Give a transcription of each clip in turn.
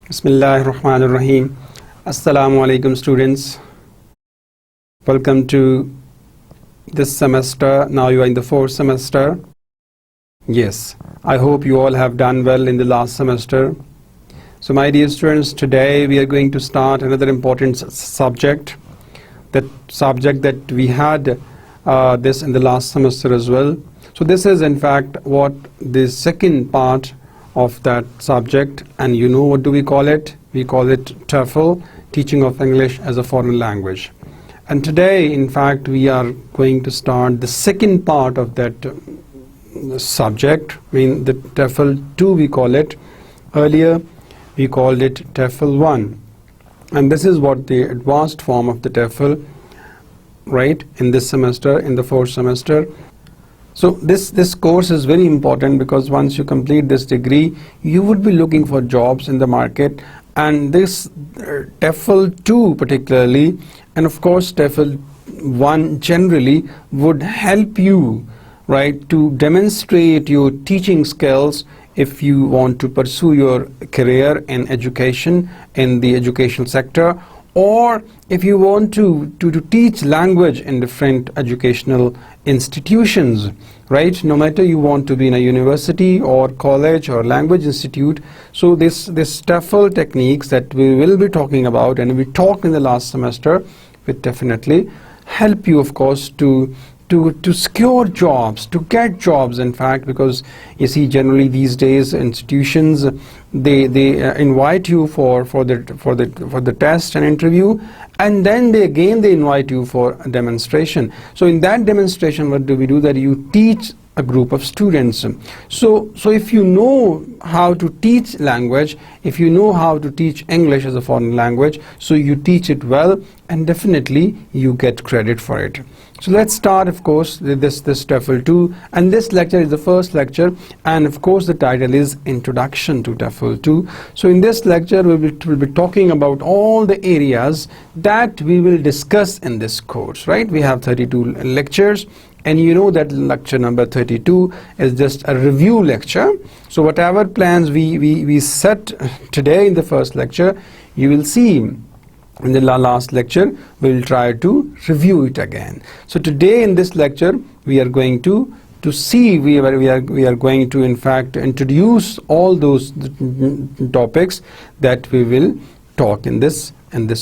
Bismillahirrahmanirrahim. Assalamu alaikum students. Welcome to this semester. Now you are in the fourth semester. Yes, I hope you all have done well in the last semester. So my dear students, today we are going to start another important subject. That subject that we had this in the last semester as well. So this is in fact what the second part of that subject, and you know what do we call it? We call it TEFL, Teaching of English as a Foreign Language. And today in fact we are going to start the second part of that subject. I mean the TEFL-II we call it. Earlier we called it TEFL-I, and this is what the advanced form of the TEFL, right, in this semester, in the fourth semester. So this course is very important because once you complete this degree, you would be looking for jobs in the market, and this TEFL-II particularly, and of course TEFL-I generally, would help you, right, to demonstrate your teaching skills if you want to pursue your career in education, in the educational sector, or if you want to teach language in different educational institutions, right? No matter you want to be in a university or college or language institute. So this TEFL techniques that we will be talking about, and we talked in the last semester, will definitely help you, of course, to secure jobs, to get jobs in fact, because you see generally these days institutions, they invite you for the test and interview, and then they invite you for a demonstration. So in that demonstration, what do we do? That you teach a group of students. So if you know how to teach language, if you know how to teach English as a foreign language, so you teach it well, and definitely you get credit for it. So let's start, of course, with this TEFL-II, and this lecture is the first lecture, and of course the title is Introduction to TEFL-II. So in this lecture we'll be talking about all the areas that we will discuss in this course, right? We have 32 lectures, and you know that lecture number 32 is just a review lecture. So whatever plans we set today in the first lecture, you will see in the last lecture we will try to review it again. So today in this lecture we are going to see, we are going to in fact introduce all those topics that we will talk in this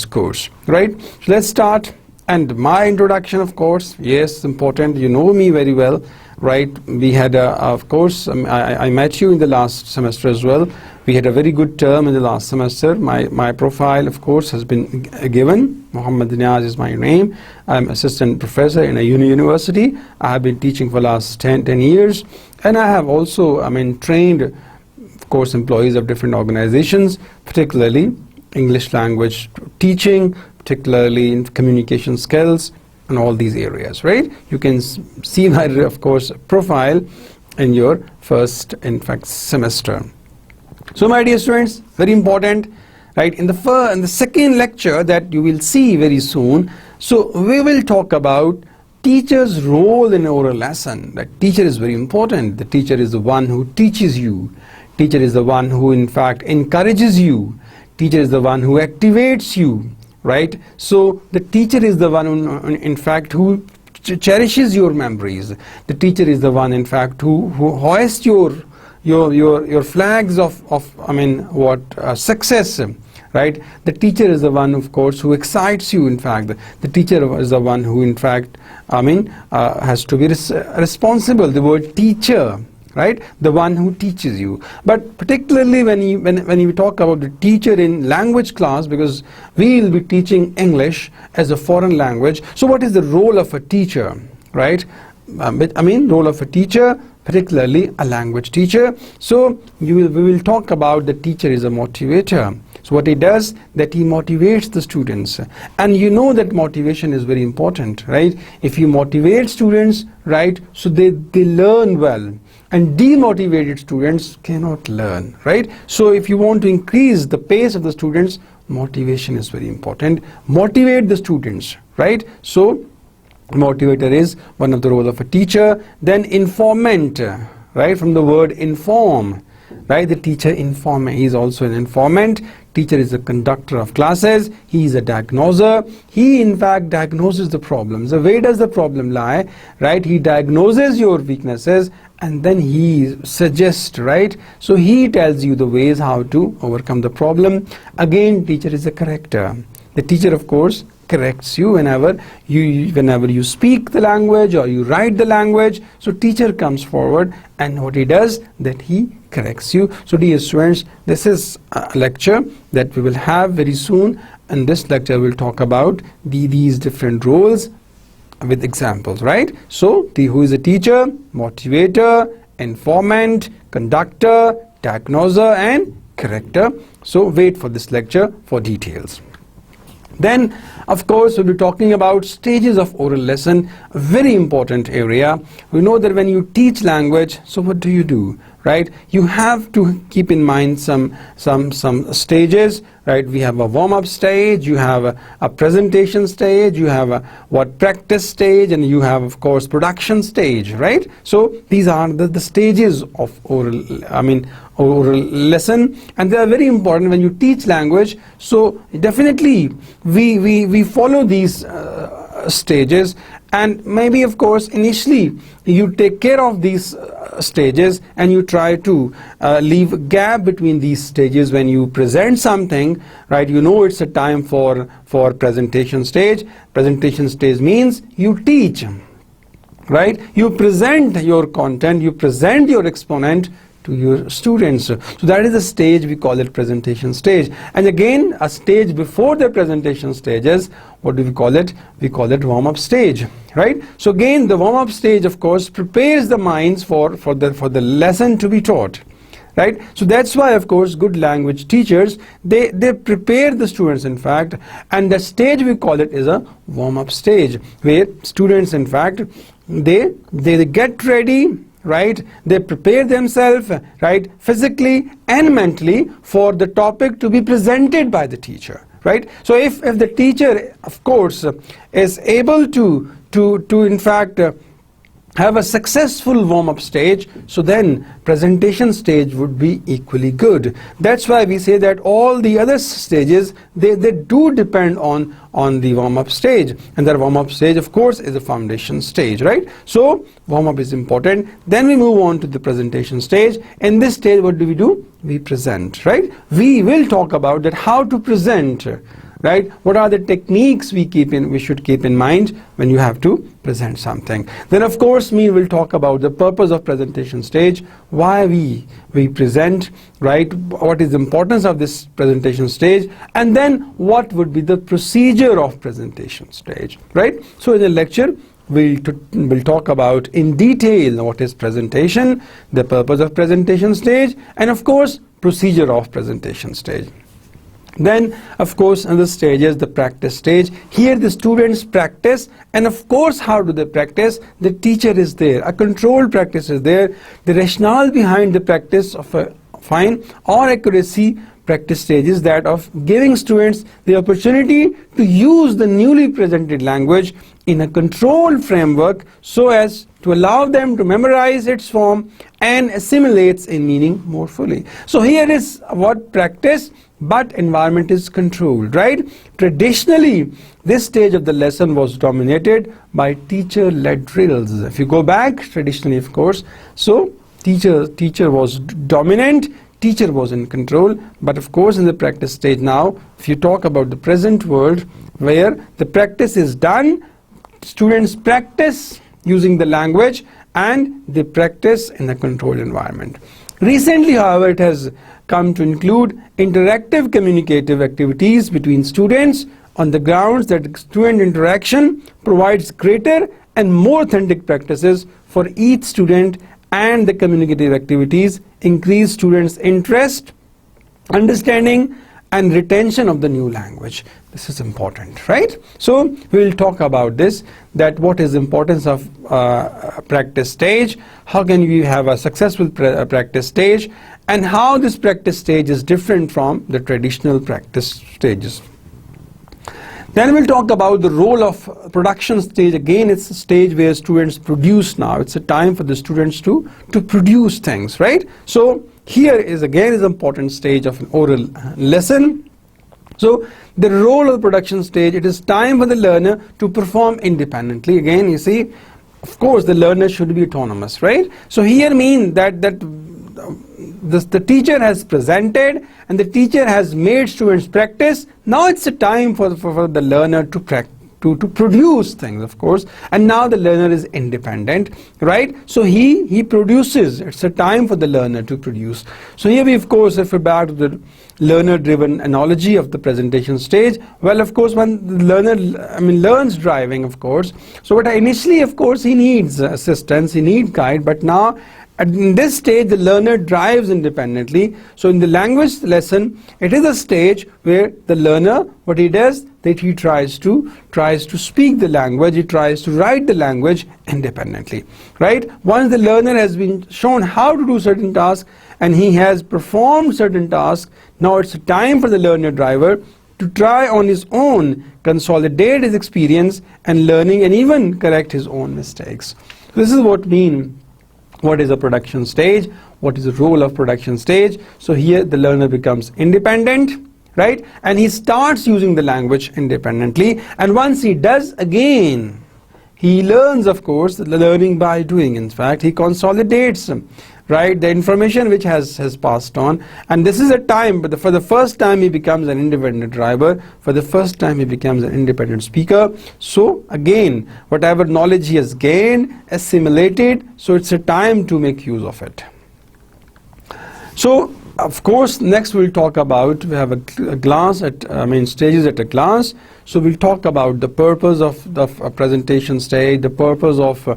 course, right? So let's start. And my introduction, of course, yes, important. You know me very well, right? We had of course I met you in the last semester as well. We had a very good term in the last semester. My profile, of course, has been given. Muhammad Niaz is my name. I'm assistant professor in a university. I have been teaching for the last 10 years, and I have also trained, of course, employees of different organizations, particularly English language teaching, particularly in communication skills and all these areas, right? You can see my, of course, profile in your first, in fact, semester. So my dear students, very important, right? In the second lecture that you will see very soon, so we will talk about teacher's role in oral lesson. That teacher is very important. The teacher is the one who teaches you. Teacher is the one who in fact encourages you. Teacher is the one who activates you, right? So the teacher is the one who, in fact, who cherishes your memories. The teacher is the one in fact who hoists your flags of success, right? The teacher is the one, of course, who excites you. In fact, the teacher is the one who in fact has to be responsible. The word teacher, right? The one who teaches you. But particularly when you talk about the teacher in language class, because we will be teaching English as a foreign language. So what is the role of a teacher, right? Role of a teacher, particularly a language teacher. So we will talk about the teacher is a motivator. So what he does, that he motivates the students, and you know that motivation is very important, right? If you motivate students, right, so they learn well, and demotivated students cannot learn, right? So if you want to increase the pace of the students, motivation is very important. Motivate the students, right? So motivator is one of the role of a teacher. Then informant, right, from the word inform, right? The teacher informant, he is also an informant. Teacher is a conductor of classes. He is a diagnoser. He in fact diagnoses the problems. So where does the problem lie, right? He diagnoses your weaknesses and then he suggests, right? So he tells you the ways how to overcome the problem. Again, teacher is a corrector. The teacher, of course, corrects you whenever you speak the language or you write the language. So teacher comes forward, and what he does, that he corrects you. So dear students, this is a lecture that we will have very soon. In this lecture we'll talk about these different roles with examples, right? So who is a teacher, motivator, informant, conductor, diagnoser and corrector. So wait for this lecture for details. Then, of course, we'll be talking about stages of oral lesson, a very important area. We know that when you teach language, so what do? Right? You have to keep in mind some stages, right? We have a warm-up stage, you have a presentation stage, you have a practice stage, and you have, of course, production stage, right? So these are the stages of oral lesson, and they are very important when you teach language. So definitely we follow these stages, and maybe, of course, initially you take care of these stages and you try to leave a gap between these stages when you present something, right? You know it's a time for presentation stage. Presentation stage means you teach, right? You present your content, you present your exponent to your students. So that is the stage, we call it presentation stage. And again, a stage before the presentation stages, what do we call it? We call it warm-up stage, right? So again, the warm-up stage, of course, prepares the minds for the lesson to be taught, right? So that's why, of course, good language teachers, they prepare the students, in fact, and the stage we call it is a warm-up stage, where students, in fact, they get ready, right? They prepare themselves, right, physically and mentally for the topic to be presented by the teacher, right? So if the teacher, of course, is able to in fact have a successful warm-up stage, so then presentation stage would be equally good. That's why we say that all the other stages, they do depend on the warm-up stage, and that warm-up stage, of course, is a foundation stage, right? So warm-up is important. Then we move on to the presentation stage. In this stage, what do? We present, right? We will talk about that how to present, right? What are the techniques we should keep in mind when you have to present something. Then, of course, we will talk about the purpose of presentation stage, why we present, right? What is the importance of this presentation stage, and then what would be the procedure of presentation stage, right? So in the lecture, we'll talk about in detail what is presentation, the purpose of presentation stage, and of course, procedure of presentation stage. Then, of course, in the stages, the practice stage. Here the students practice, and of course, how do they practice? The teacher is there, a controlled practice is there. The rationale behind the practice of a fine or accuracy practice stage is that of giving students the opportunity to use the newly presented language in a controlled framework so as to allow them to memorize its form and assimilate in meaning more fully. So here is what practice, but environment is controlled, right? Traditionally, this stage of the lesson was dominated by teacher-led drills. If you go back, traditionally, of course, so teacher was dominant, teacher was in control. But of course, in the practice stage now, if you talk about the present world where the practice is done, students practice using the language and they practice in a controlled environment. Recently, however, it has come to include interactive communicative activities between students on the grounds that student interaction provides greater and more authentic practices for each student, and the communicative activities increase students' interest, understanding and retention of the new language. This is important, right? So we will talk about this, that what is the importance of practice stage, how can we have a successful practice stage, and how this practice stage is different from the traditional practice stages. Then we'll talk about the role of production stage. Again, it's a stage where students produce now. It's a time for the students to produce things, right? So here is again is an important stage of an oral lesson. So the role of the production stage, it is time for the learner to perform independently. Again, you see, of course the learner should be autonomous, right? So here means that the teacher has presented and the teacher has made students practice. Now it's a time for the learner to produce things, of course, and now the learner is independent, right? So he produces. It's a time for the learner to produce. So here we, of course, refer back to the learner-driven analogy of the presentation stage. Well, of course, when the learner learns driving, of course, so what initially, of course, he needs assistance, he needs guide, but now in this stage the learner drives independently. So in the language lesson, it is a stage where the learner, what he does, that he tries to speak the language, he tries to write the language independently, right? Once the learner has been shown how to do certain tasks and he has performed certain tasks, now it's time for the learner driver to try on his own, consolidate his experience and learning, and even correct his own mistakes. This is what is a production stage, what is the role of production stage. So here the learner becomes independent, right? And he starts using the language independently, and once he does, again he learns, of course, the learning by doing. In fact, he consolidates, right, the information which has passed on, and this is a time, but for the first time he becomes an independent driver, for the first time he becomes an independent speaker. So again, whatever knowledge he has gained, assimilated, so it's a time to make use of it. So of course, next we'll talk about, we have a glance at, stages at a glance. So we'll talk about the purpose of the presentation stage, the purpose of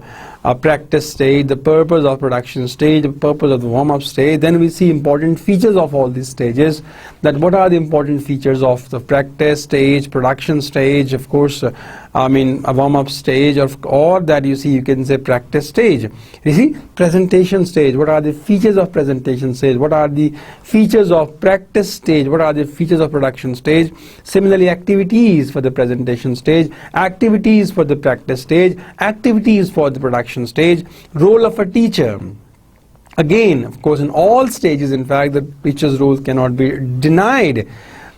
a practice stage, the purpose of production stage, the purpose of the warm-up stage. Then we see important features of all these stages, that what are the important features of the practice stage, production stage, of course, a warm-up stage, or that you can say practice stage. You see, presentation stage, what are the features of presentation stage, what are the features of practice stage, what are the features of production stage. Similarly, activities for the presentation stage, activities for the practice stage, activities for the production stage. Role of a teacher. Again, of course, in all stages, in fact, the teacher's role cannot be denied.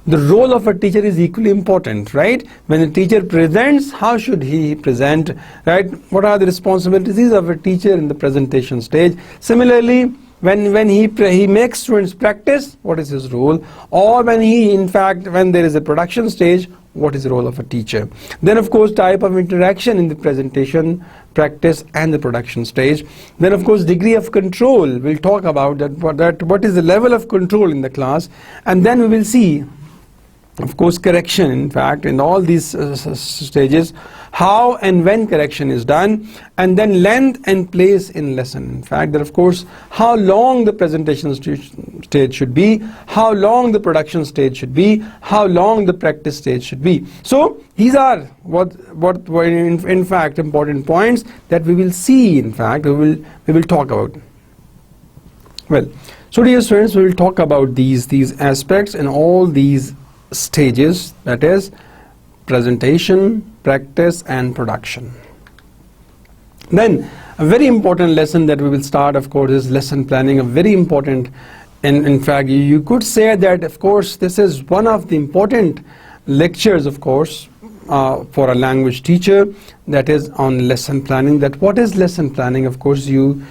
The role of a teacher is equally important, right? When a teacher presents, how should he present, right? What are the responsibilities of a teacher in the presentation stage? Similarly, when he makes students practice, what is his role? Or when there is a production stage, what is the role of a teacher? Then, of course, type of interaction in the presentation, practice and the production stage. Then, of course, degree of control. We'll talk about that what is the level of control in the class, and then we will see, of course, correction, in fact, in all these stages, how and when correction is done, and then length and place in lesson. In fact, that, of course, how long the presentation stage should be, how long the production stage should be, how long the practice stage should be. So these are what in fact important points that we will see. In fact, we will talk about. Well, so dear students, we will talk about these aspects and all these stages, that is presentation, practice and production. Then a very important lesson that we will start, of course, is lesson planning. A very important, and in fact you could say that, of course, this is one of the important lectures, of course, for a language teacher, that is on lesson planning. That what is lesson planning? Of course, you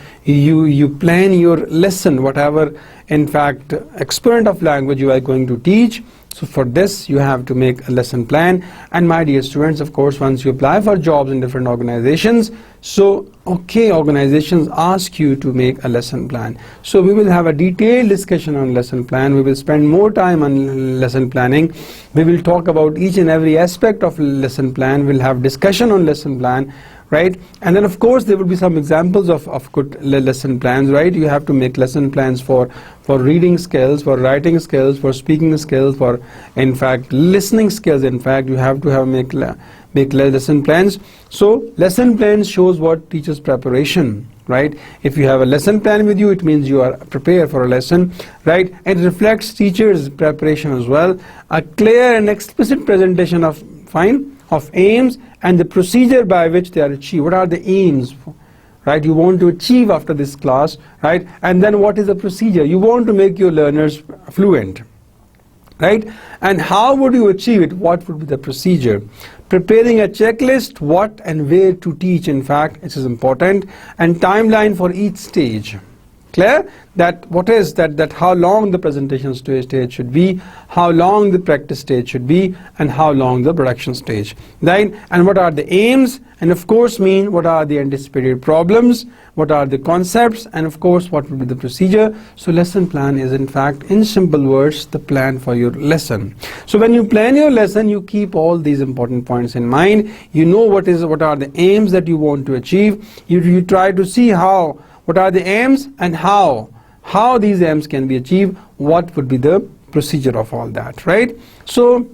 plan your lesson, whatever in fact experiment of language you are going to teach. So for this you have to make a lesson plan. And my dear students, of course, once you apply for jobs in different organizations, so organizations ask you to make a lesson plan. So we will have a detailed discussion on lesson plan. We will spend more time on lesson planning. We will talk about each and every aspect of lesson plan. We'll have discussion on lesson plan, right? And then, of course, there will be some examples of good lesson plans, right? You have to make lesson plans for reading skills, for writing skills, for speaking skills, for in fact listening skills. In fact, you have to make lesson plans. So lesson plans shows what teacher's preparation, right? If you have a lesson plan with you, it means you are prepared for a lesson, right? It reflects teacher's preparation as well. A clear and explicit presentation of aims and the procedure by which they are achieved. What are the aims, right, you want to achieve after this class, right? And then what is the procedure? You want to make your learners fluent, right? And how would you achieve it? What would be the procedure? Preparing a checklist, what and where to teach, in fact, it is important, and timeline for each stage. Clear? That what is that how long the presentation stage should be, how long the practice stage should be, and how long the production stage, right? And what are the aims, and of course what are the anticipated problems, what are the concepts, and of course what will be the procedure. So lesson plan is, in fact, in simple words, the plan for your lesson. So when you plan your lesson, you keep all these important points in mind. You know what are the aims that you want to achieve. You try to see what are the aims and how these aims can be achieved, what would be the procedure of all that, right? So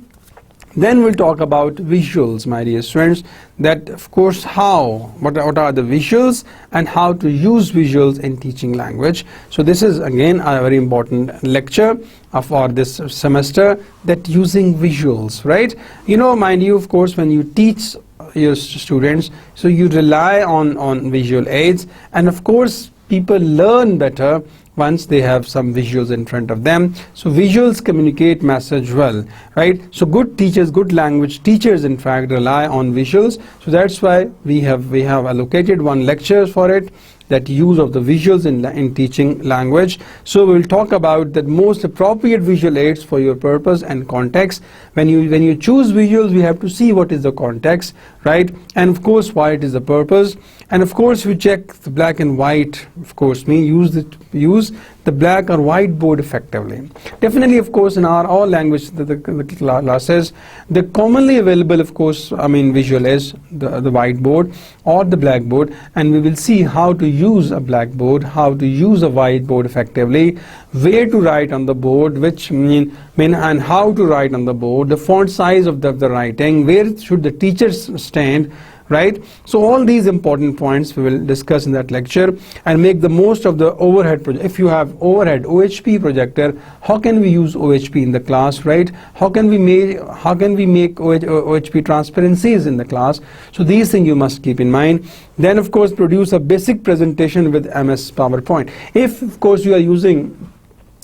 then we'll talk about visuals, my dear students, that of course what are the visuals and how to use visuals in teaching language. So this is again a very important lecture for this semester, that using visuals, right? You know, mind you, of course, when you teach your students, so you rely on visual aids, and of course people learn better once they have some visuals in front of them. So visuals communicate message well, right? So good teachers, good language teachers, in fact, rely on visuals. So that's why we have allocated one lecture for it, that use of the visuals in teaching language. So we'll talk about the most appropriate visual aids for your purpose and context. When you choose visuals, we have to see what is the context, right? And of course why it is the purpose. And of course we check the black and white, of course use the black or white board effectively. Definitely, of course, in all language the classes, the commonly available, of course, visual is the whiteboard or the blackboard, and we will see how to use a blackboard, how to use a whiteboard effectively, where to write on the board, and how to write on the board, the font size of the writing, where should the teachers stand, right? So all these important points we will discuss in that lecture, and make the most of the overhead project. If you have overhead OHP projector, how can we use OHP in the class, right? How can we make OHP transparencies in the class? So these things you must keep in mind. Then of course produce a basic presentation with MS PowerPoint. If of course you have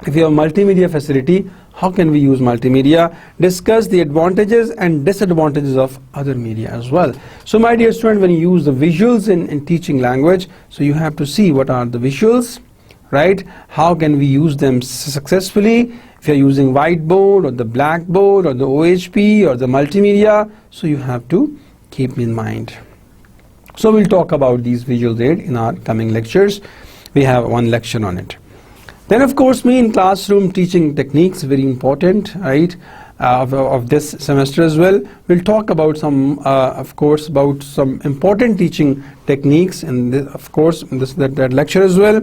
multimedia facility, how can we use multimedia? Discuss the advantages and disadvantages of other media as well. So my dear student, when you use the visuals in teaching language, so you have to see what are the visuals, right? How can we use them successfully? If you're using whiteboard or the blackboard or the OHP or the multimedia, so you have to keep in mind. So we'll talk about these visual aids in our coming lectures. We have one lecture on it. Then of course in classroom teaching techniques, very important, right, of this semester as well. We'll talk about some important teaching techniques, and of course in that lecture as well.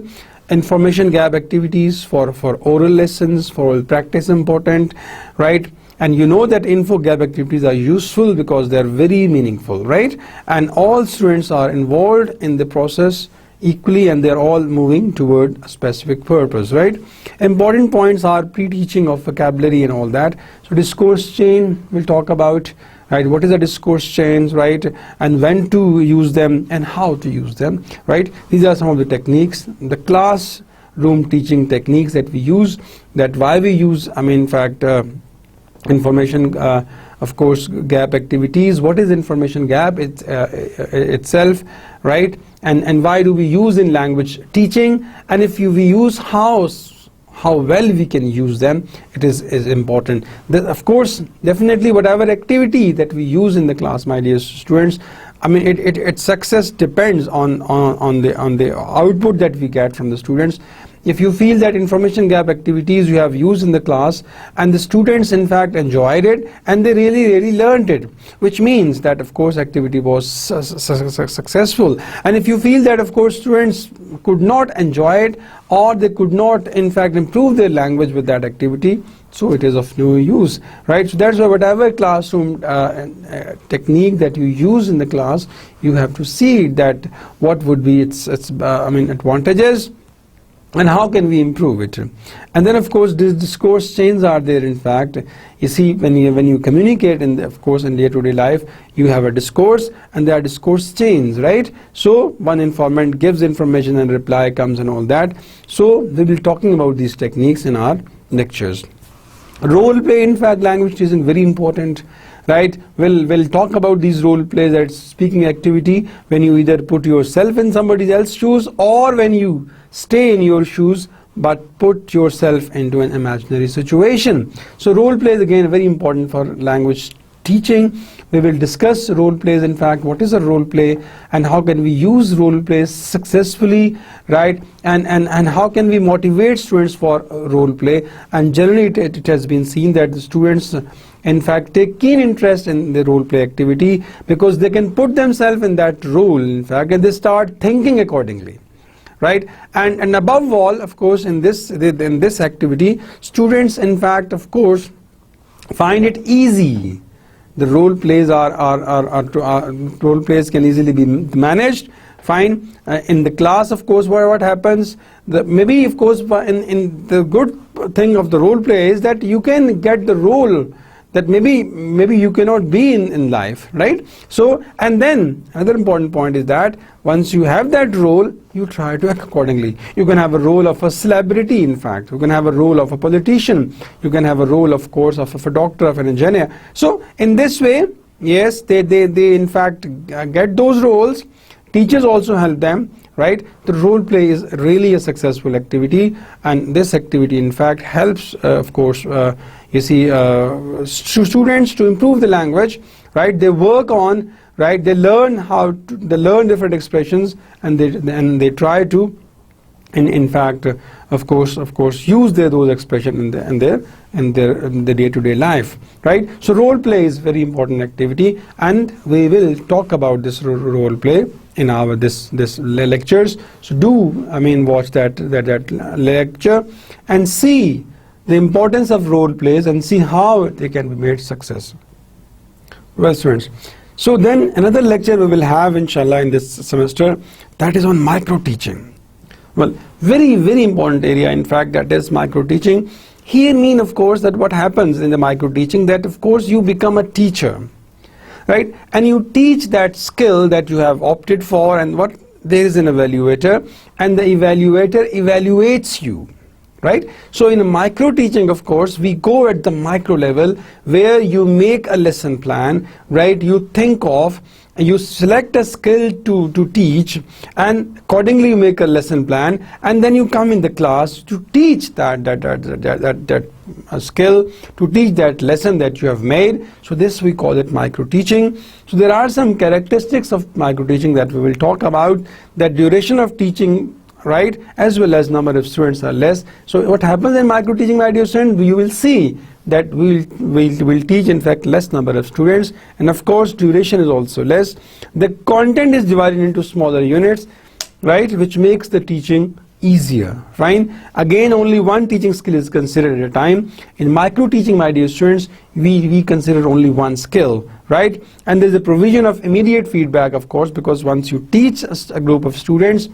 Information gap activities for oral lessons, for oral practice important, right? And you know that info gap activities are useful because they're very meaningful, right? And all students are involved in the process equally, and they're all moving toward a specific purpose, right? Important points are pre-teaching of vocabulary and all that. So discourse chain we'll talk about, right? What is a discourse chain, right? And when to use them and how to use them, right? These are some of the techniques, the classroom teaching techniques that we use, that why we use, information of course gap activities. What is information gap itself, right? And why do we use in language teaching, and if we use how well we can use them, it is important. Of course, definitely whatever activity that we use in the class, my dear students, its success depends on the output that we get from the students. If you feel that information gap activities you have used in the class and the students in fact enjoyed it and they really learned it, which means that of course activity was successful. And if you feel that of course students could not enjoy it, or they could not in fact improve their language with that activity, so it is of no use, right? So that's why whatever classroom technique that you use in the class, you have to see that what would be its advantages and how can we improve it. And then of course these discourse chains are there. In fact, you see, when you communicate of course in day-to-day life, you have a discourse and there are discourse chains, right? So one informant gives information and reply comes and all that. So we will be talking about these techniques in our lectures. Role play, in fact, language is very important, right? We'll talk about these role plays, that speaking activity, when you either put yourself in somebody else's shoes, or when you stay in your shoes but put yourself into an imaginary situation. So role play is again very important for language teaching. We will discuss role plays, in fact, what is a role play and how can we use role plays successfully, right? And how can we motivate students for role play. And generally it has been seen that the students in fact take keen interest in the role play activity because they can put themselves in that role, in fact, and they start thinking accordingly, right? And above all, of course, in this activity, students in fact, of course, find it easy. The role plays role plays can easily be managed. Fine. In the class, of course, what happens? Maybe, of course, in the good thing of the role play is that you can get the role that maybe you cannot be in life, right? So, and then another important point is that once you have that role, you try to act accordingly. You can have a role of a celebrity, in fact. You can have a role of a politician. You can have a role, of course, of a doctor, of an engineer. So, in this way, yes, they in fact get those roles. Teachers also help them, right? The role play is really a successful activity, and this activity, in fact, helps, of course, you see, students to improve the language, right? They work on, right? They learn they learn different expressions, and they try to, in fact, of course, use those expressions in their day-to-day life, right? So role play is very important activity, and we will talk about this role play in our this lectures. So do watch that lecture and see the importance of role plays and see how they can be made success. Well, students, so then another lecture we will have, inshallah, in this semester, that is on micro teaching. Well, very important area, in fact, that is micro teaching. Here of course, that what happens in the micro teaching, that of course you become a teacher, right? And you teach that skill that you have opted for, and there is an evaluator, and the evaluator evaluates you, right? So in a micro teaching, of course, we go at the micro level where you make a lesson plan, right? You think of, you select a skill to teach, and accordingly you make a lesson plan, and then you come in the class to teach that skill, to teach that lesson that you have made. So this we call it micro teaching. So there are some characteristics of micro teaching that we will talk about. That duration of teaching, right, as well as number of students are less. So what happens in micro teaching, my dear student, you will see that we'll teach, in fact, less number of students, and of course duration is also less. The content is divided into smaller units, right, which makes the teaching easier. Fine. Again, only one teaching skill is considered at a time. In micro teaching, my dear students, we consider only one skill, right? And there's a provision of immediate feedback, of course, because once you teach a group of students,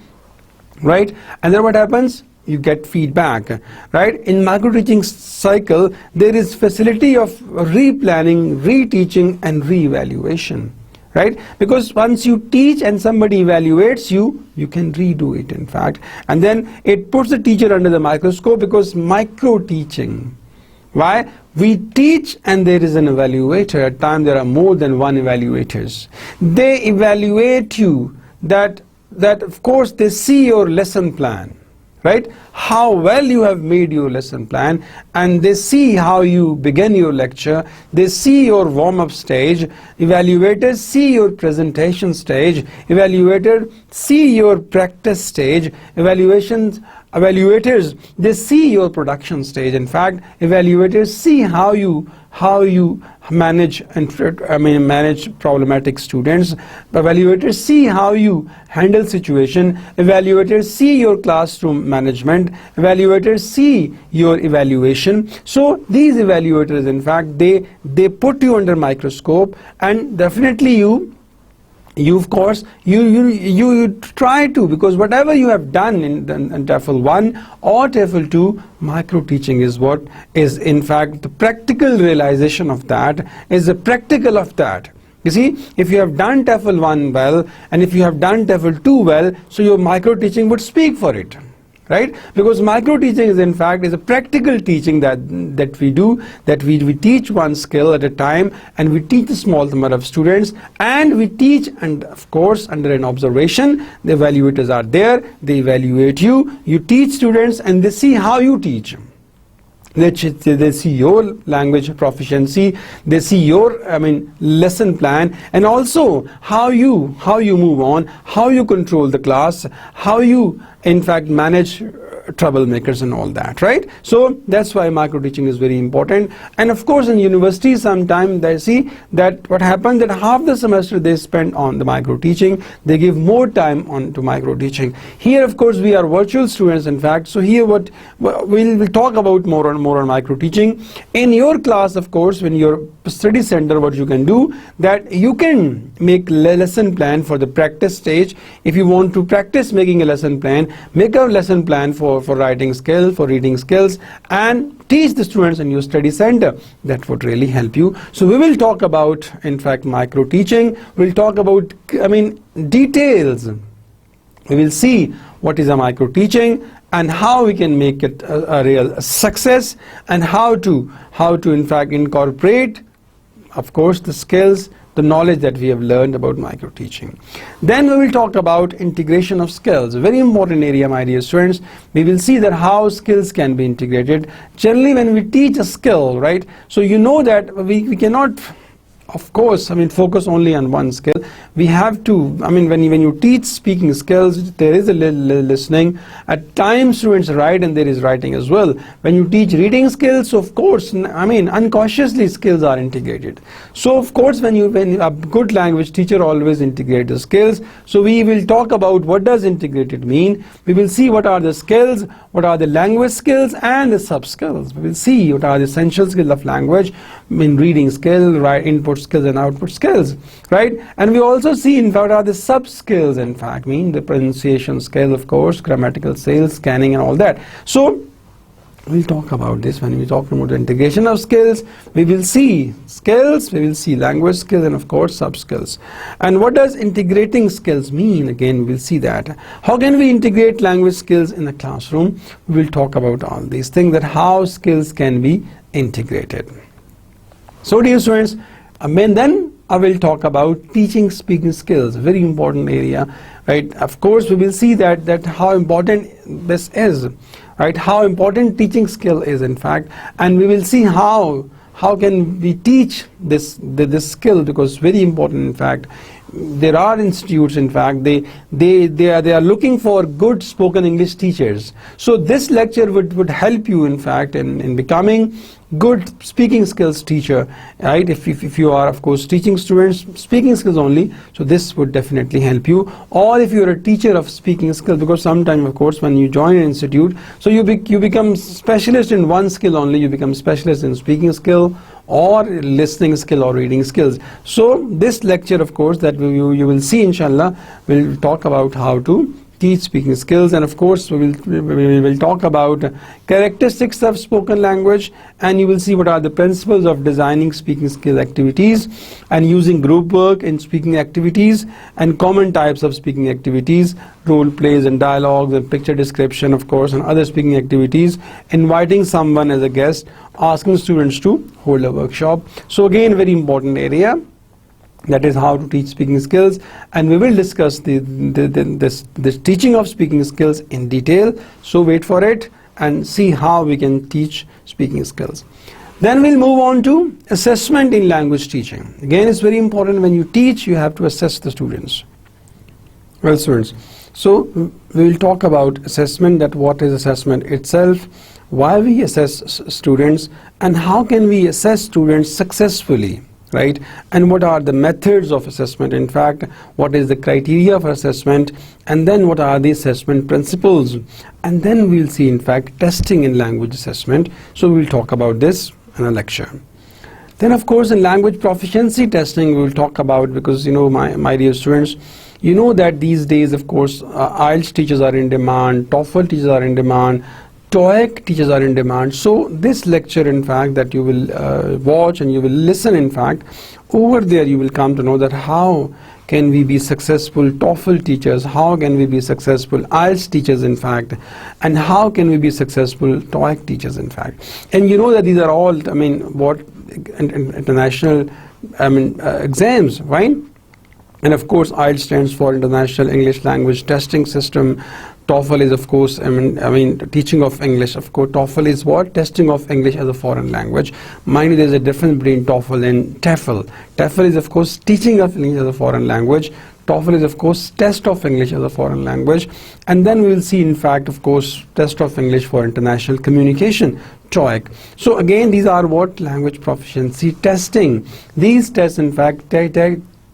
right, and then what happens? You get feedback, right? In micro teaching cycle, there is facility of replanning, reteaching, and re-evaluation, right? Because once you teach and somebody evaluates you, you can redo it, in fact, and then it puts the teacher under the microscope, because micro teaching, why? We teach and there is an evaluator. At times there are more than one evaluators. They evaluate you, that of course they see your lesson plan, right? How well you have made your lesson plan, and they see how you begin your lecture. They see your warm-up stage. Evaluators see your presentation stage. Evaluators see your practice stage. Evaluators, they see your production stage. In fact, evaluators see how you manage manage problematic students. Evaluators see how you handle situation. Evaluators see your classroom management. Evaluators see your evaluation. So these evaluators, in fact, they put you under microscope, and definitely you you of course you try to, because whatever you have done in TEFL-I or TEFL-II, micro teaching is what is in fact the practical realization of that, is the practical of that. You see, if you have done TEFL-I well and if you have done TEFL-II well, so your micro teaching would speak for it. Right? Because micro teaching is in fact is a practical teaching that we do, that we teach one skill at a time, and we teach a small number of students, and we teach, and of course under an observation, the evaluators are there, they evaluate you, you teach students, and they see how you teach. They see your language proficiency, they see your lesson plan, and also how you move on, how you control the class, how you in fact manage troublemakers and all that, right? So that's why micro teaching is very important. And of course in university sometimes they see that what happens, that half the semester they spend on the micro teaching, they give more time on to micro teaching. Here of course we are virtual students in fact, so here what we'll talk about more on micro teaching. In your class of course, when your study center, what you can do, that you can make lesson plan for the practice stage. If you want to practice making a lesson plan, make a lesson plan for writing skills, for reading skills, and teach the students in your study center. That would really help you. So we will talk about in fact micro teaching. We'll talk about details. We will see what is a micro teaching and how we can make it a real success, and how to in fact incorporate of course the skills, the knowledge that we have learned about micro teaching. Then we will talk about integration of skills, a very important area, my dear students. We will see that how skills can be integrated. Generally when we teach a skill, right, so you know that we cannot of course focus only on one skill. We have to, when you teach speaking skills, there is a listening. At times students write and there is writing as well. When you teach reading skills, so of course unconsciously skills are integrated. So of course when a good language teacher always integrates the skills. So we will talk about what does integrated mean. We will see what are the skills, what are the language skills and the sub skills. We will see what are the essential skills of language, reading skill, input skills and output skills, right? And we also see in fact what are the sub skills, in fact the pronunciation skill, of course, grammatical skills, scanning and all that. So we'll talk about this when we talk about the integration of skills. We will see skills, we will see language skills, and of course sub skills. And what does integrating skills mean? Again, we'll see that. How can we integrate language skills in the classroom? We will talk about all these things, that how skills can be integrated. So dear students, then I will talk about teaching speaking skills, a very important area, right? Of course we will see that how important this is, right? How important teaching skill is in fact, and we will see how can we teach this skill, because very important in fact. There are institutes in fact, they are looking for good spoken English teachers. So this lecture would help you in fact in becoming good speaking skills teacher, right? If you are of course teaching students speaking skills only, so this would definitely help you. Or if you are a teacher of speaking skills, because sometimes of course when you join an institute, so you become specialist in one skill only, you become specialist in speaking skill or listening skill or reading skills. So this lecture of course that you will see inshallah will talk about how to teach speaking skills, and of course we will talk about characteristics of spoken language, and you will see what are the principles of designing speaking skill activities and using group work in speaking activities, and common types of speaking activities, role plays and dialogues and picture description of course, and other speaking activities, inviting someone as a guest, asking students to hold a workshop. So again, very important area. That is how to teach speaking skills, and we will discuss this teaching of speaking skills in detail. So wait for it and see how we can teach speaking skills. Then we'll move on to assessment in language teaching. Again, it's very important when you teach, you have to assess the students. Well, students, so we will talk about assessment, that what is assessment itself, why we assess students, and how can we assess students successfully. Right? And what are the methods of assessment, in fact, what is the criteria for assessment, and then what are the assessment principles, and then we'll see in fact testing in language assessment. So we'll talk about this in a lecture. Then of course in language proficiency testing we will talk about, because my dear students, that these days of course IELTS teachers are in demand, TOEFL teachers are in demand, TOEIC teachers are in demand. So this lecture in fact that you will watch and you will listen, in fact over there you will come to know that how can we be successful TOEFL teachers, how can we be successful IELTS teachers in fact, and how can we be successful TOEIC teachers in fact. And that these are all international exams, right? And of course IELTS stands for International English Language Testing System. TOEFL is of course teaching of English. Of course TOEFL is what? Testing of English as a foreign language. Mind you, there's a difference between TOEFL and TEFL. TEFL is of course teaching of English as a foreign language. TOEFL is of course test of English as a foreign language. And then we will see in fact of course test of English for international communication, TOEIC. So again these are what? Language proficiency testing. These tests in fact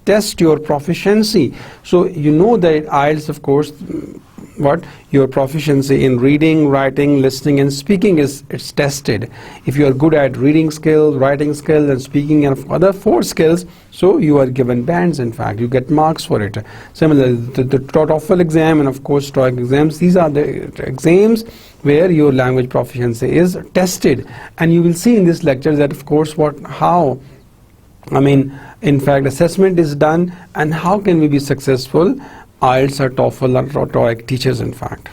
test your proficiency. So that IELTS of course your proficiency in reading, writing, listening and speaking it's tested. If you are good at reading skills, writing skills and speaking and other 4 skills, so you are given bands, in fact you get marks for it. Similarly the TOEFL exam and of course TOEIC exams, these are the exams where your language proficiency is tested. And you will see in this lecture that of course how in fact assessment is done and how can we be successful IELTS or TOEFL or TOEIC teachers in fact.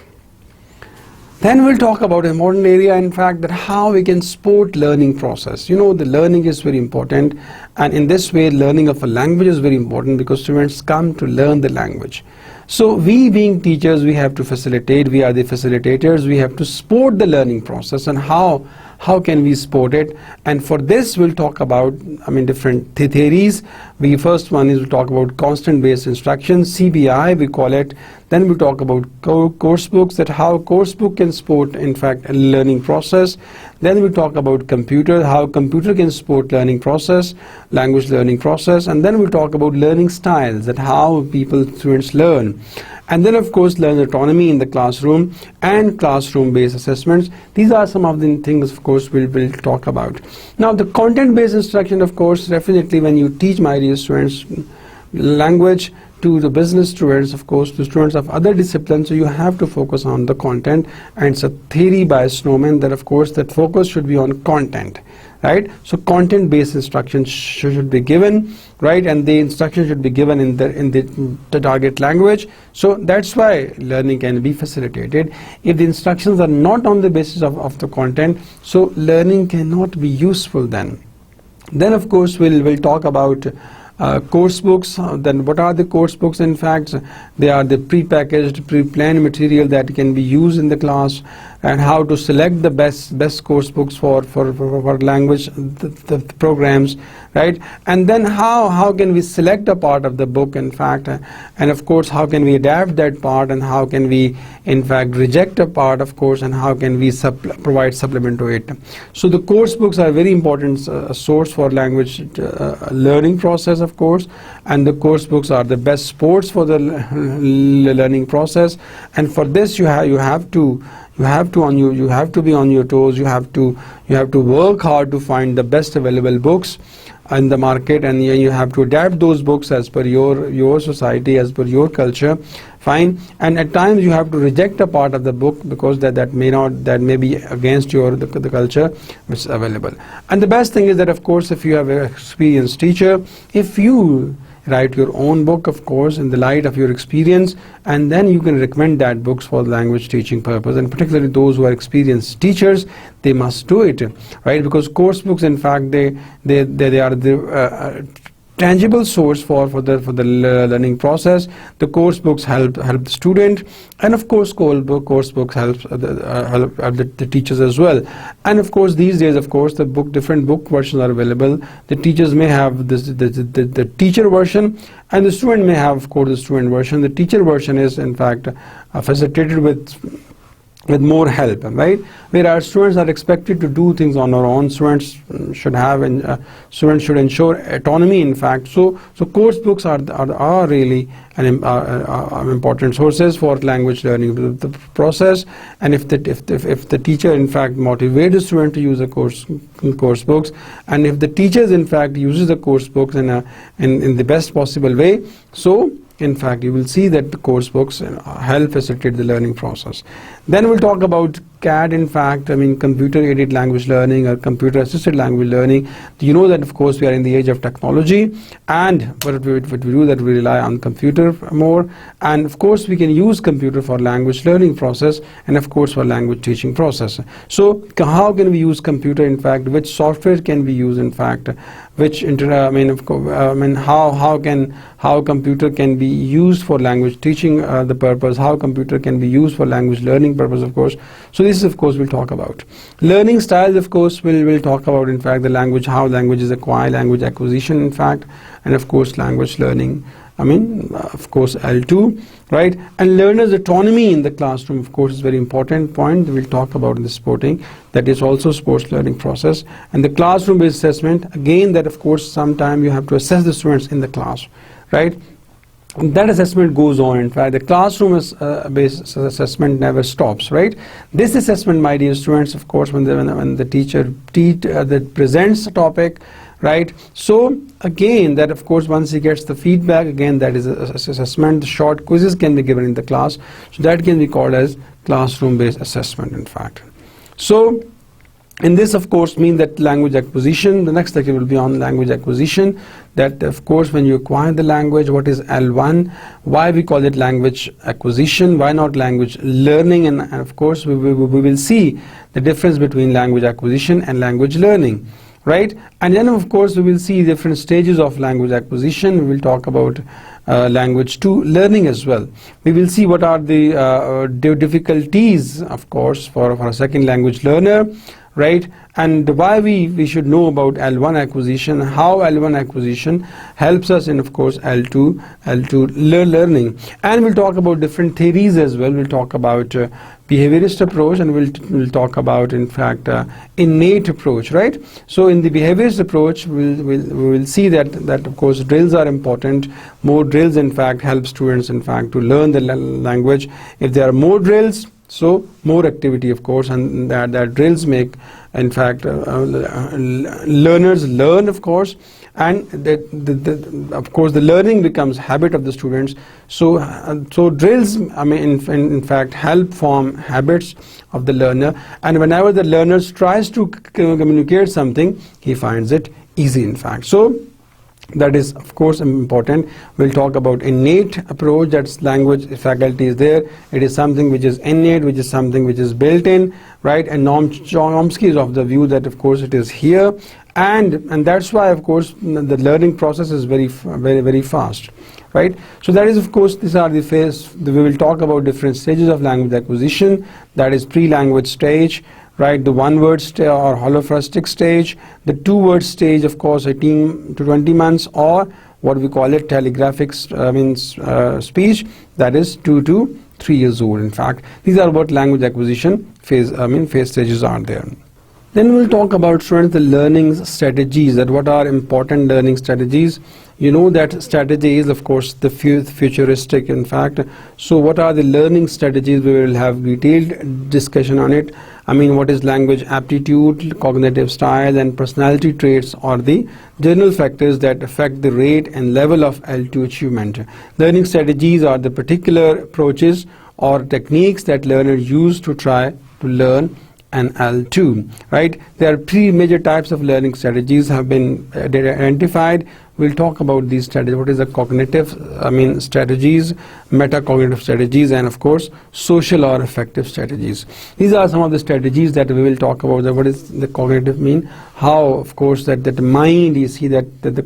Then we'll talk about a modern area in fact, that how we can support learning process. The learning is very important, and in this way learning of a language is very important because students come to learn the language. So we being teachers, we have to facilitate, we are the facilitators, we have to support the learning process. And how can we support it? And for this we'll talk about different theories. First one is we'll talk about constant based instruction, CBI we call it. Then we'll talk about course books, that how course book can support in fact a learning process. Then we'll talk about computer, how computer can support learning process, language learning process. And then we'll talk about learning styles, that how students learn. And then of course learn autonomy in the classroom and classroom based assessments. These are some of the things of course we'll talk about. Now the content based instruction, of course definitely when you teach, my dear students, language to the business students, of course to students of other disciplines, so you have to focus on the content. And it's a theory by Snowman that of course that focus should be on content, right? So content based instruction should be given, right? And the instruction should be given in the target language. So that's why learning can be facilitated. If the instructions are not on the basis of the content, so learning cannot be useful then. Then of course we'll talk about course books. Then what are the course books? In fact they are the pre-packaged, pre-planned material that can be used in the class, and how to select the best course books for language the programs, right? And then how can we select a part of the book in fact, and of course how can we adapt that part, and how can we in fact reject a part of course, and how can we provide supplement to it. So the course books are very important source for language learning process of course, and the course books are the best supports for the learning process. And for this you have to be on your toes. You have to work hard to find the best available books in the market, and you have to adapt those books as per your society, as per your culture. Fine. And at times you have to reject a part of the book because that may be against the culture which is available. And the best thing is that of course if you have an experienced teacher, if you write your own book of course in the light of your experience, and then you can recommend that books for language teaching purpose. And particularly those who are experienced teachers, they must do it, right? Because course books in fact they are the tangible source for the learning process. The course books help the student, and of course course books help the teachers as well. And of course these days of course different book versions are available. The teachers may have the teacher version, and the student may have of course the student version. The teacher version is in fact facilitated with with more help, right? Where our students are expected to do things on our own. Students should have students should ensure autonomy. In fact, so course books are really an important sources for language learning the process. And if the teacher in fact motivates the student to use the course books, and if the teachers in fact uses the course books in the best possible way, so in fact you will see that the course books help facilitate the learning process. Then we'll talk about CAD, in fact, computer aided language learning or computer assisted language learning. You know that of course we are in the age of technology, and what we do that we rely on computer more, and of course we can use computer for language learning process and of course for language teaching process. So how can we use computer, in fact, which software can we use, in fact, which how computer can be used for language teaching the purpose, how computer can be used for language learning purpose, of course. So this of course we'll talk about. Learning styles, of course we'll talk about, in fact, the language, how language is acquired, language acquisition, in fact, and of course language learning, of course L2, right? And learners' autonomy in the classroom, of course, is very important point we'll talk about in the sporting, that is also sports learning process. And the classroom based assessment, again, that of course sometime you have to assess the students in the class, right? And that assessment goes on. In fact, the classroom based assessment never stops, right? This assessment, my dear students, of course, when the teacher that presents the topic, right? So again, that of course once he gets the feedback, again that is assessment. The short quizzes can be given in the class, so that can be called as classroom based assessment, in fact. So and this of course means that language acquisition, the next lecture will be on language acquisition, that of course when you acquire the language, what is L1, why we call it language acquisition, why not language learning, and of course we will see the difference between language acquisition and language learning, right? And then of course we will see different stages of language acquisition. We will talk about language 2 learning as well. We will see what are the difficulties, of course, for a second language learner, right? And why we should know about L1 acquisition, how L1 acquisition helps us in, of course, L2 learning. And we'll talk about different theories as well. We'll talk about behaviorist approach, and we'll talk about, in fact, innate approach, right? So in the behaviorist approach, we will see that of course drills are important. More drills, in fact, help students, in fact, to learn the language. If there are more drills, so more activity, of course, and that drills make, in fact, learners learn, of course, and of course the learning becomes habit of the students. So drills, in fact, help form habits of the learner, and whenever the learner tries to communicate something, he finds it easy, in fact. So that is of course important. We'll talk about innate approach, that's language faculty is there. It is something which is innate, which is something which is built in, right? And Chomsky is of the view that of course it is here, and that's why of course the learning process is very fast, right? So that is of course, these are the phase. We will talk about different stages of language acquisition, that is pre-language stage, right? The one-word or holophrastic stage, the two-word stage, of course, 18 to 20 months, or what we call it telegraphic speech, that is 2 to 3 years old. In fact, these are what language acquisition phase stages are there. Then we'll talk about, students, the learning strategies, that what are important learning strategies. You know that strategy is of course the futuristic, in fact. So what are the learning strategies? We will have detailed discussion on it. What is language aptitude, cognitive style, and personality traits are the general factors that affect the rate and level of L2 achievement. Learning strategies are the particular approaches or techniques that learners use to try to learn an L2, right? There are three major types of learning strategies have been identified. We'll talk about these strategies. What is the cognitive, strategies, metacognitive strategies, and of course, social or affective strategies. These are some of the strategies that we will talk about. What is the cognitive mean? How, of course, that the mind, you see that the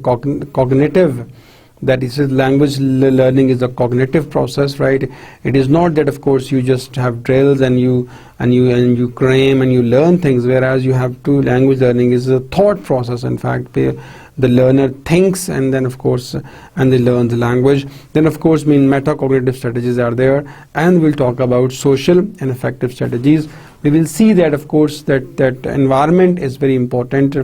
cognitive, that this is language learning is a cognitive process, right? It is not that of course you just have drills and you cram and you learn things, whereas you have to language learning is a thought process. In fact, the learner thinks and then of course and they learn the language. Then of course metacognitive strategies are there, and we'll talk about social and effective strategies. We will see that of course that environment is very important,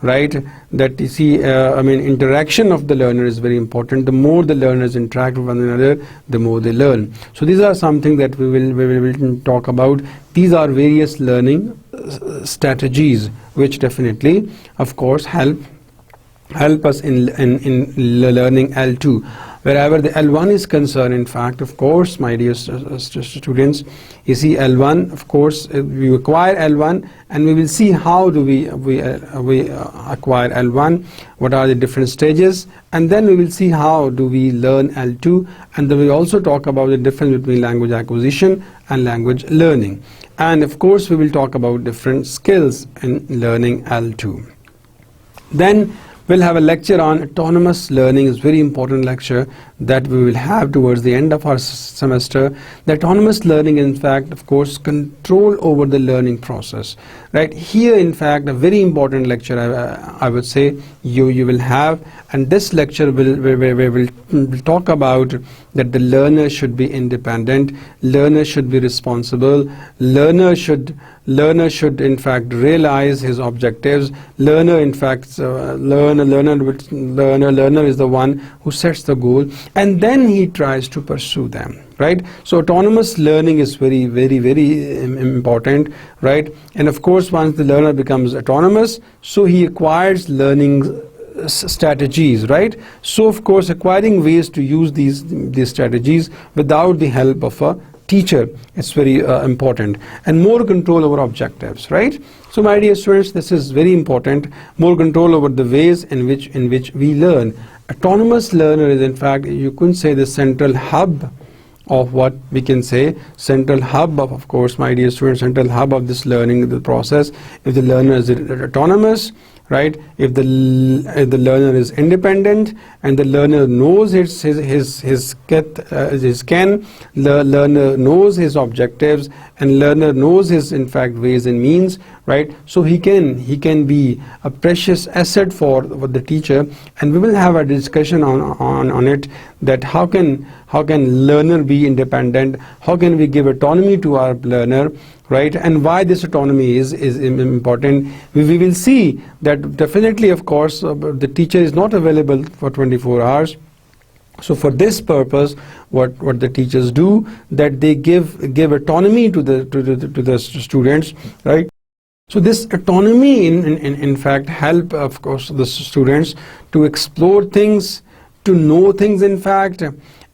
right? That you see interaction of the learner is very important. The more the learners interact with one another, the more they learn. So these are something that we will talk about. These are various learning strategies which definitely of course help us in learning L2. Wherever the L1 is concerned, in fact, of course, my dear students, you see L1, of course, we acquire L1, and we will see how do we acquire L1, what are the different stages, and then we will see how do we learn L2, and then we also talk about the difference between language acquisition and language learning. And of course, we will talk about different skills in learning L2. Then we'll have a lecture on autonomous learning. Is very important lecture that we will have towards the end of our semester. The autonomous learning, in fact, of course, control over the learning process. Right here, in fact, a very important lecture I would say you will have, and this lecture will talk about that the learner should be independent, learner should be responsible, learner should in fact realize his objectives. Learner in fact learner is the one who sets the goal, and then he tries to pursue them, right? So autonomous learning is very important, right? And of course, once the learner becomes autonomous, so he acquires learning strategies, right? So of course, acquiring ways to use these strategies without the help of a teacher, it's very important. And more control over objectives, right? So my dear students, this is very important. More control over the ways in which we learn. Autonomous learner is, in fact, you could say, the central hub of what we can say, central hub of course, my dear students, central hub of this learning, the process. If the learner is autonomous, right? If the learner is independent and the learner knows his can, the learner knows his objectives, and learner knows his in fact ways and means, right? So he can be a precious asset for the teacher, and we will have a discussion on it, that how can learner be independent, how can we give autonomy to our learner, right? And why this autonomy is important. We will see that definitely, of course, the teacher is not available for 24 hours. So for this purpose, what the teachers do, that they give autonomy to the students, right? So this autonomy in fact help, of course, the students to explore things, to know things, in fact,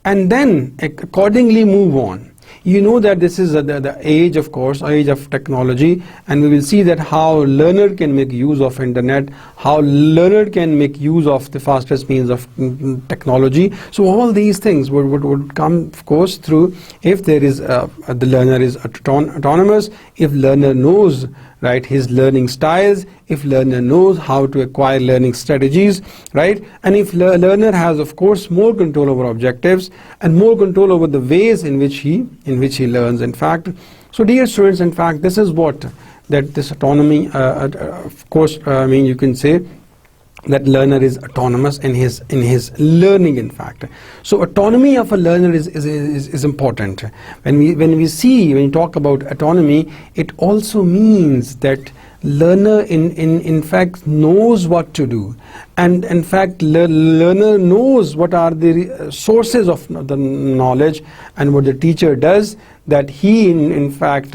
and then accordingly move on. You know that this is the age, of course, age of technology, and we will see that how learner can make use of internet, how learner can make use of the fastest means of technology. So all these things would come, of course, through if there is the learner is autonomous, if learner knows, right, his learning styles, if learner knows how to acquire learning strategies, right, and if learner has, of course, more control over objectives and more control over the ways in which he learns, in fact. So dear students, in fact, this is what that this autonomy, of course, you can say that learner is autonomous in his learning, in fact. So autonomy of a learner is important. When we talk about autonomy, it also means that learner in fact knows what to do, and in fact learner knows what are the sources of the knowledge, and what the teacher does, that he in fact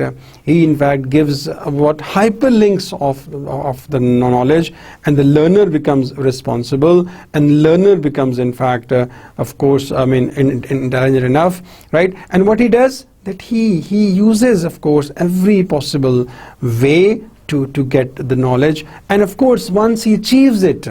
gives what hyperlinks of the knowledge, and the learner becomes responsible, and learner becomes, in fact, of course, intelligent enough, right? And what he does, that he uses, of course, every possible way to get the knowledge, and of course, once he achieves it,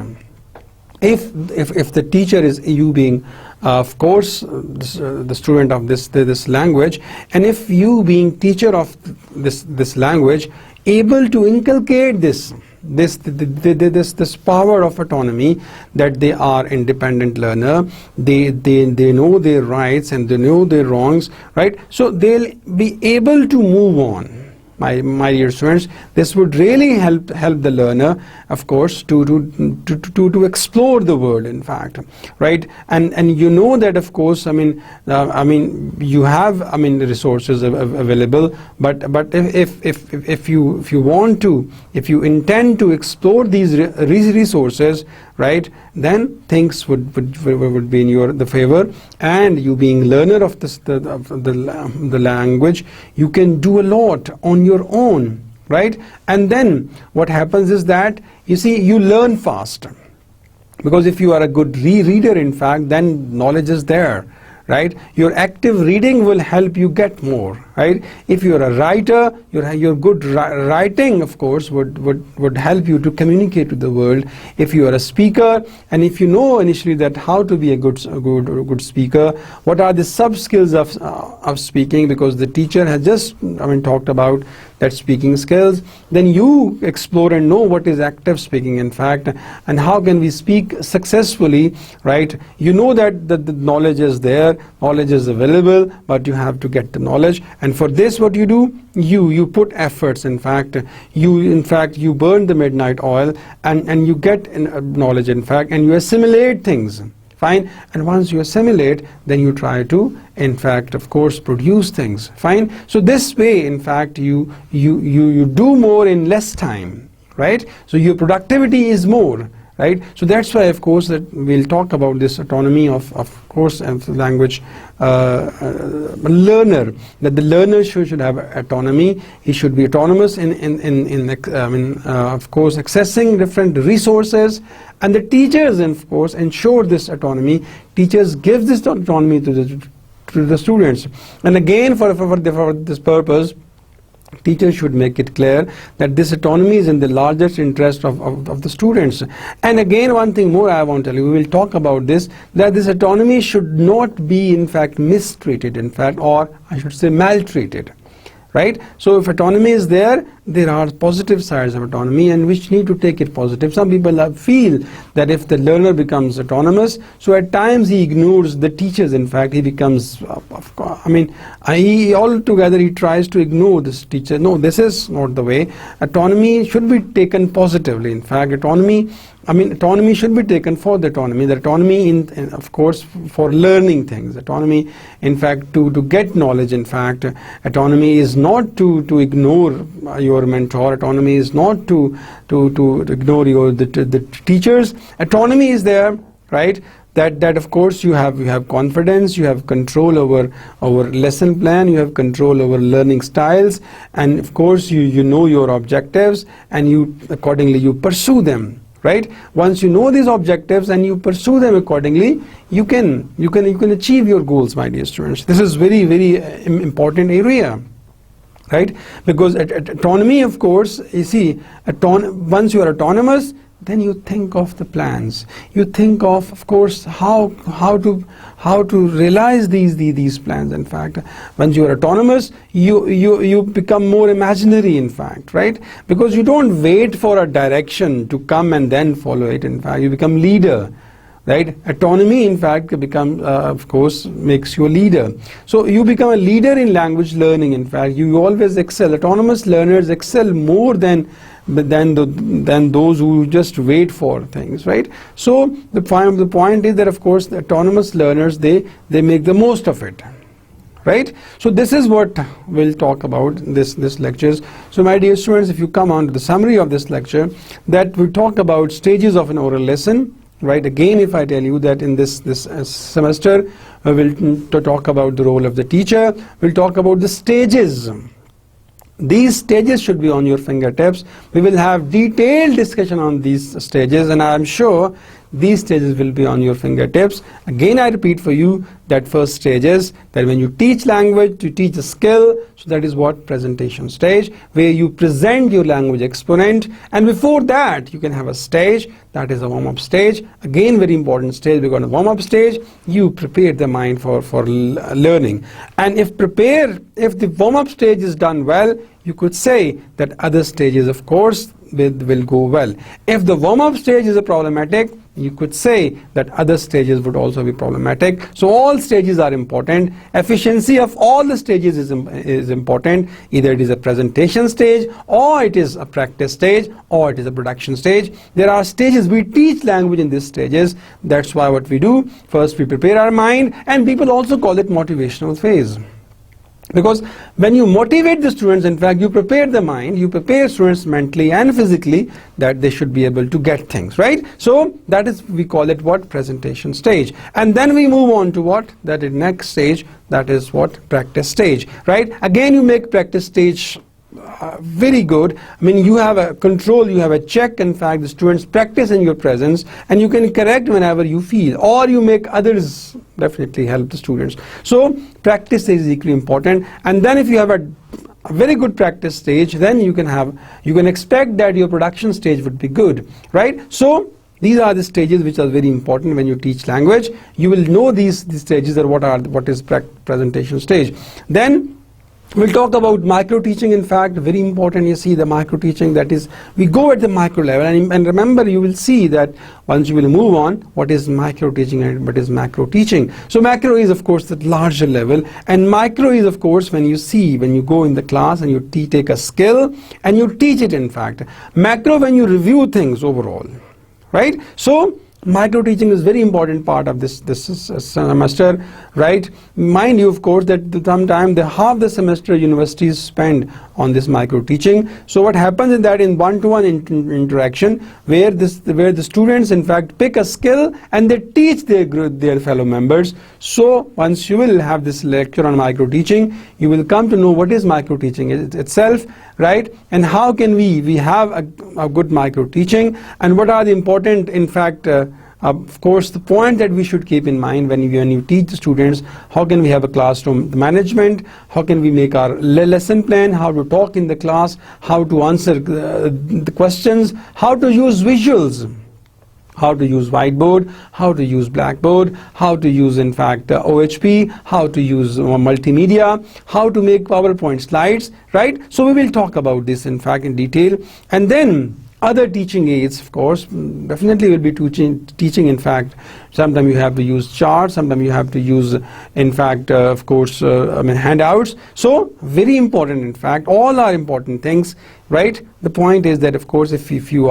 if the teacher is you being of course the student of this language, and if you being teacher of this language able to inculcate this this power of autonomy, that they are independent learner, they know their rights and they know their wrongs, right? So they'll be able to move on. My dear students, this would really help the learner, of course, to explore the world, in fact, right? And you know that, of course, I mean you have resources available, but if you want to, if you intend to explore these resources, right, then things would be in your favor, and you being learner of the language, you can do a lot on your own, right? And then what happens is that, you see, you learn faster, because if you are a good reader, in fact, then knowledge is there, right? Your active reading will help you get more, right? If you are a writer, your good writing, of course, would help you to communicate to the world. If you are a speaker, and if you know initially that how to be a good speaker, what are the sub skills of speaking, because the teacher has just talked about that speaking skills, then you explore and know what is active speaking, in fact, and how can we speak successfully, right? You know that the knowledge is there, knowledge is available, but you have to get the knowledge. And for this, what you do, you put efforts, in fact, you burn the midnight oil, and you get knowledge, in fact, and you assimilate things. Fine. And once you assimilate, then you try to, in fact, of course, produce things. Fine. So this way, in fact, you do more in less time, right? So your productivity is more, right? So that's why, of course, that we'll talk about this autonomy of course, of the language learner, that the learner should have autonomy. He should be autonomous of course, accessing different resources, and the teachers, of course, ensure this autonomy. Teachers give this autonomy to the students, and again, for this purpose, teachers should make it clear that this autonomy is in the largest interest of the students. And again, one thing more I want to tell you, we will talk about this, that this autonomy should not be, in fact, mistreated, in fact, or I should say maltreated, right? So if autonomy is there are positive sides of autonomy, and which need to take it positive. Some people feel that if the learner becomes autonomous, so at times he ignores the teachers. In fact, he becomes, he altogether he tries to ignore this teacher. No, this is not the way. Autonomy should be taken positively. In fact, autonomy should be taken for the autonomy. The autonomy, of course, for learning things. Autonomy, in fact, to get knowledge. In fact, autonomy is not to ignore your mentor. Autonomy is not to ignore the teachers. Autonomy is there, right? That of course you have confidence, you have control over lesson plan, you have control over learning styles, and of course you know your objectives, and you accordingly you pursue them. Right? Once you know these objectives and you pursue them accordingly, you can achieve your goals, my dear students. This is very, very important area, right? Because autonomy, of course, you see, once you are autonomous, then you think of the plans. You think of course, how to realize these plans. In fact, once you are autonomous, you become more imaginary. In fact, right? Because you don't wait for a direction to come and then follow it. In fact, you become leader. Right? Autonomy, in fact, of course, makes you a leader. So you become a leader in language learning. In fact, you always excel. Autonomous learners excel more than those who just wait for things, right? So the point is that, of course, the autonomous learners, they make the most of it, right? So this is what we'll talk about in this lectures. So my dear students, if you come on to the summary of this lecture, that we talk about stages of an oral lesson. Right, again, if I tell you that in this semester we'll talk about the role of the teacher, we'll talk about the stages. These stages should be on your fingertips. We will have detailed discussion on these stages, and I am sure these stages will be on your fingertips. Again, I repeat for you that first stage is that when you teach language, you teach a skill. So that is what presentation stage, where you present your language exponent, and before that you can have a stage that is a warm-up stage. Again, very important stage, because in the warm-up stage, you prepare the mind for learning. And if the warm-up stage is done well, you could say that other stages, of course, will go well. If the warm-up stage is problematic, you could say that other stages would also be problematic. So all stages are important. Efficiency of all the stages is important. Either it is a presentation stage, or it is a practice stage, or it is a production stage. There are stages. We teach language in these stages. That's why what we do, first we prepare our mind, and people also call it motivational phase. Because when you motivate the students, in fact, you prepare the mind, you prepare students mentally and physically that they should be able to get things, right? So that is, we call it what? Presentation stage. And then we move on to what? That is next stage, that is what? Practice stage, right? Again, you make practice stage very good. I mean, you have a control, you have a check. In fact, the students practice in your presence, and you can correct whenever you feel, or you make others definitely help the students. So practice is equally important. And then if you have a very good practice stage, then you can expect that your production stage would be good, right? So these are the stages which are very important when you teach language. You will know these stages are what is presentation stage. Then we'll talk about micro teaching. In fact, very important. You see the micro teaching, that is, we go at the micro level, and remember, you will see that once you will move on, what is micro teaching and what is macro teaching. So macro is, of course, the larger level, and micro is, of course, when you go in the class and you take a skill and you teach it. In fact, macro, when you review things overall, right? So micro teaching is very important part of this semester, right? Mind you, of course, that sometimes half the semester universities spend on this micro teaching. So what happens is that in one-to-one interaction, where the students in fact pick a skill and they teach their fellow members. So once you will have this lecture on micro teaching, you will come to know what is micro teaching itself, right? And how can we have a good micro teaching, and what are the important, in fact, of course, the point that we should keep in mind when you teach the students, how can we have a classroom management, how can we make our lesson plan, how to talk in the class, how to answer the questions, how to use visuals, how to use whiteboard, how to use blackboard, how to use, in fact, OHP, how to use multimedia, how to make PowerPoint slides, right? So we will talk about this, in fact, in detail. And then other teaching aids, of course, definitely will be teaching. In fact, sometimes you have to use charts, sometimes you have to use, in fact, of course, handouts. So very important. In fact, all are important things, right? The point is that, of course, if you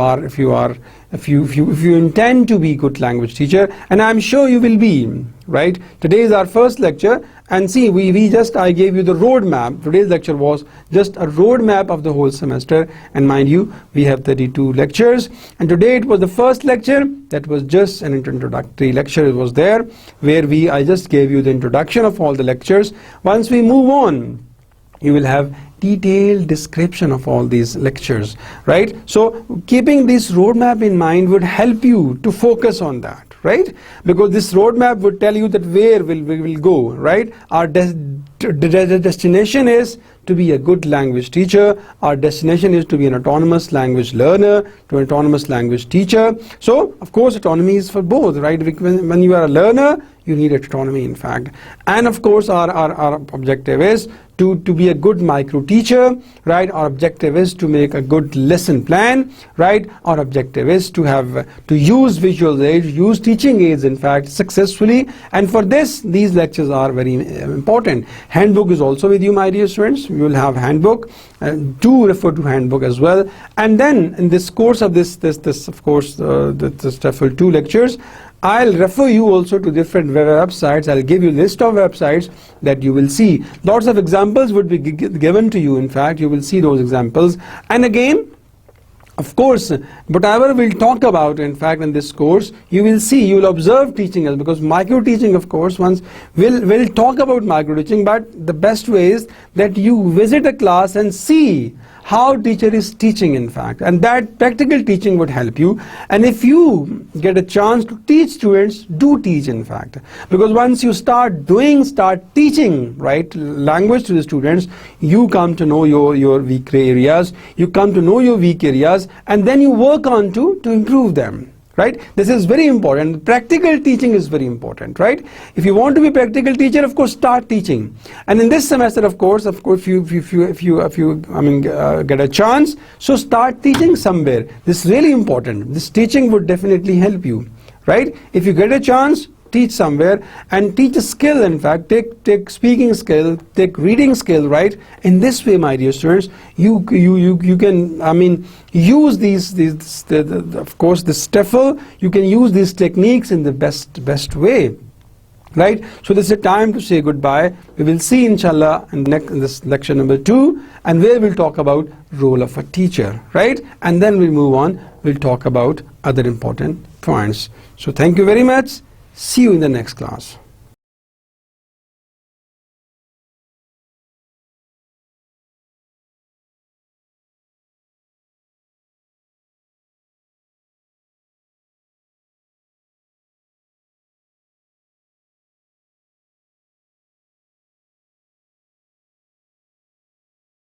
intend to be a good language teacher, and I'm sure you will be, right? Today is our first lecture, and see, I gave you the roadmap. Today's lecture was just a roadmap of the whole semester, and mind you, we have 32 lectures, and today it was the first lecture that was just an introductory lecture. It was there where I just gave you the introduction of all the lectures. Once we move on, you will have detailed description of all these lectures, right? So keeping this roadmap in mind would help you to focus on that, right? Because this roadmap would tell you that where we will go, right? Our destination is to be a good language teacher. Our destination is to be an autonomous language learner, to an autonomous language teacher. So, of course, autonomy is for both, right? When you are a learner, you need autonomy, in fact. And of course, our objective is to be a good micro teacher, right? Our objective is to make a good lesson plan, right? Our objective is to use visual aids, use teaching aids, in fact, successfully. And for this, these lectures are very important. Handbook is also with you, my dear students. You will have handbook. Do refer to handbook as well. And then in this course of this of course, the TEFL-II lectures, I'll refer you also to different websites. I'll give you a list of websites that you will see. Lots of examples would be given to you. In fact, you will see those examples. And again, of course, whatever we'll talk about, in fact, in this course, you will see, you will observe teaching us, because micro teaching, of course, once we'll talk about micro teaching, but the best way is that you visit a class and see how teacher is teaching, in fact, and that practical teaching would help you. And if you get a chance to teach students, do teach, in fact, because once you start teaching, right, language to the students, you come to know your weak areas, you come to know your weak areas, and then you work on to improve them. right? This is very important. Practical teaching is very important, right? If you want to be a practical teacher, of course, start teaching. And in this semester, of course, if you get a chance, so start teaching somewhere. This is really important. This teaching would definitely help you, right? If you get a chance, teach somewhere and teach a skill. In fact, take speaking skill, take reading skill, right? In this way, my dear students, you can use these of course this TEFL. You can use these techniques in the best way, right? So this is a time to say goodbye. We will see inshallah in this lecture number 2, and where we'll talk about role of a teacher, right? And then we'll move on. We'll talk about other important points. So thank you very much. See you in the next class.